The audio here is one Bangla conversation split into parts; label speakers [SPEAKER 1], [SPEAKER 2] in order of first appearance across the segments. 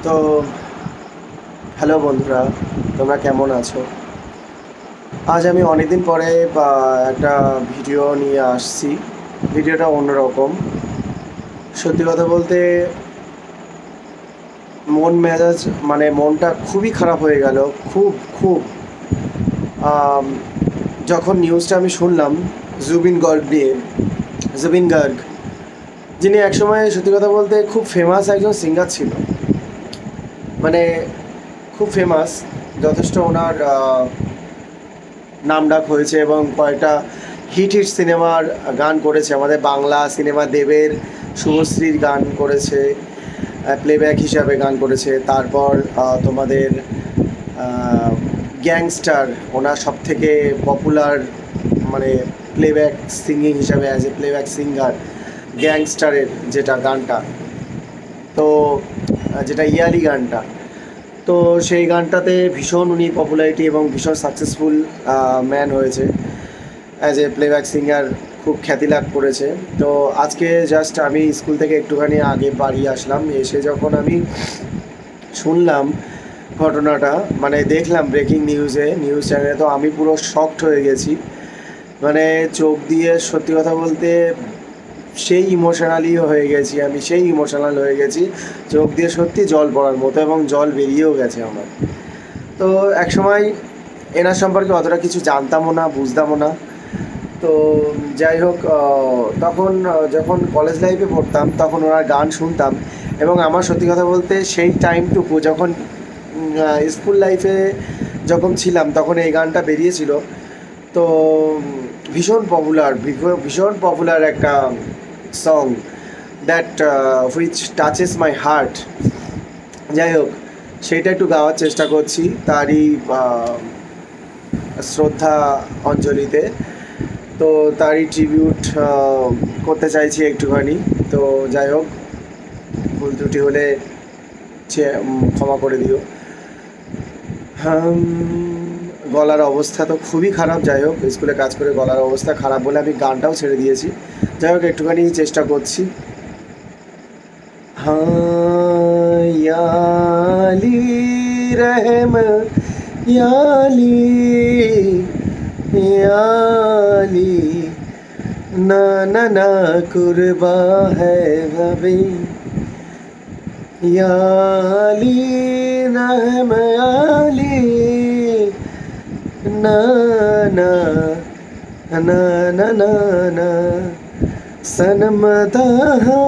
[SPEAKER 1] তো হ্যালো বন্ধুরা, তোমরা কেমন আছো? আজ আমি অনেকদিন পরে একটা ভিডিও নিয়ে আসছি। ভিডিওটা অন্যরকম। সত্যি কথা বলতে মন মেজাজ মনটা খুবই খারাপ হয়ে গেল। খুব খুব আম, যখন নিউজটা আমি শুনলাম জুবিন গার্গ নিয়ে। জুবিন গার্গ, যিনি একসময় সত্যি কথা বলতে খুব ফেমাস একজন সিঙ্গার ছিল। মানে খুব ফেমাস, যথেষ্ট ওনার নামডাক হয়েছে এবং কয়েকটা হিট হিট সিনেমার গান করেছে। আমাদের বাংলা সিনেমা দেবের, শুভশ্রীর গান করেছে, প্লেব্যাক হিসাবে গান করেছে। তারপর তোমাদের গ্যাংস্টার, ওনার সব থেকে পপুলার প্লেব্যাক সিঙ্গিং হিসাবে, অ্যাজ এ প্লেব্যাক সিঙ্গার, গ্যাংস্টারের যেটা গানটা, তো যেটা ইয়ালি গানটা, তো সেই গানটাতে ভীষণ উনি পপুলারিটি এবং ভীষণ সাকসেসফুল ম্যান হয়েছে। অ্যাজ এ প্লেব্যাক সিঙ্গার খুব খ্যাতি লাভ করেছে। তো আজকে জাস্ট আমি স্কুল থেকে একটুখানি আগে বাড়ি আসলাম। এসে যখন আমি শুনলাম ঘটনাটা, দেখলাম ব্রেকিং নিউজ চ্যানেলে, তো আমি পুরো শকড হয়ে গেছি। চোখ দিয়ে সত্যি কথা বলতে সেই ইমোশনাল হয়ে গেছি। চোখ দিয়ে সত্যি জল পড়ার মতো, এবং জল বেরিয়েও গেছে আমার। তো একসময় এনার সম্পর্কে অতটা কিছু জানতামও না, বুঝতামও না। তো যাই হোক, তখন যখন কলেজ লাইফে পড়তাম তখন ওনার গান শুনতাম, এবং আমার সত্যি কথা বলতে সেই টাইমটুকু যখন স্কুল লাইফে যখন ছিলাম তখন এই গানটা বেরিয়েছিল। তো ভীষণ পপুলার একটা song, that which touches my heart. যাই হোক, সেইটা একটু গাওয়ার চেষ্টা করছি তারই শ্রদ্ধা অঞ্জলিতে। তো তারই ট্রিবিউট করতে চাইছি একটুখানি। তো যাই হোক, ভুল ত্রুটি হলে ক্ষমা করে দিও। গলার অবস্থা তো খুবই খারাপ। যাই হোক, স্কুলে কাজ করে গলার অবস্থা খারাপ বলে আমি গানটাও ছেড়ে দিয়েছি। যাই হোক, একটুখানি চেষ্টা করছি। ইয়ালি রহম ইয়ালি ইয়ালি না না না কুরবা হ্যায় ভাবি ইয়ালি রহম ইয়ালি না না না না না না सनम दहा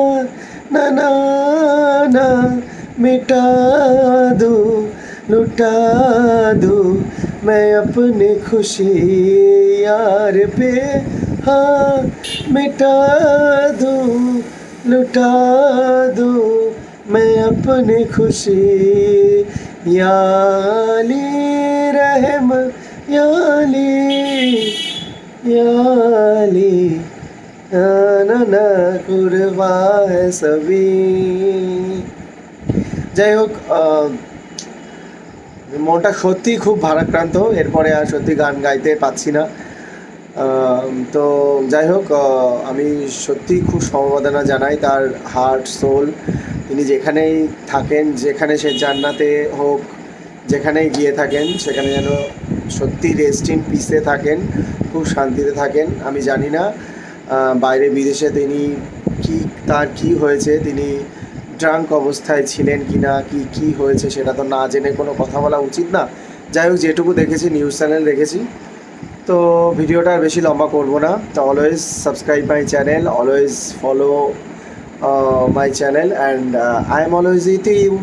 [SPEAKER 1] ना ना ना मिटा दूँ लुटा दूँ मैं अपनी खुशी यार पे, हाँ मिटा दूँ लुटा दूँ मैं अपनी खुशी याली रहम याली याली না না কুরবা হ্যায় সবই। যাই হোক, মনটা সত্যি খুব ভারাক্রান্ত। এরপরে আর সত্যি গান গাইতে পাচ্ছি না। তো যাই হোক, আমি সত্যি খুব সমবেদনা জানাই তার হার্ট সোল। তিনি যেখানেই থাকেন, যেখানে সে জান্নাতে হোক, যেখানেই গিয়ে থাকেন, সেখানে যেন সত্যি রেস্ট ইন পিসে থাকেন, খুব শান্তিতে থাকেন। আমি জানি না বাইরে বিদেশে তিনি তার কি হয়েছে, তিনি ড্রাঙ্ক অবস্থায় ছিলেন কি না, কি হয়েছে সেটা তো না জেনে কোনো কথা বলা উচিত না। যাই হোক, যেটুকু দেখেছি নিউজ চ্যানেল দেখেছি, তো ভিডিওটা আর বেশি লম্বা করব না। তো always subscribe my channel, always follow my channel, and I am always with you.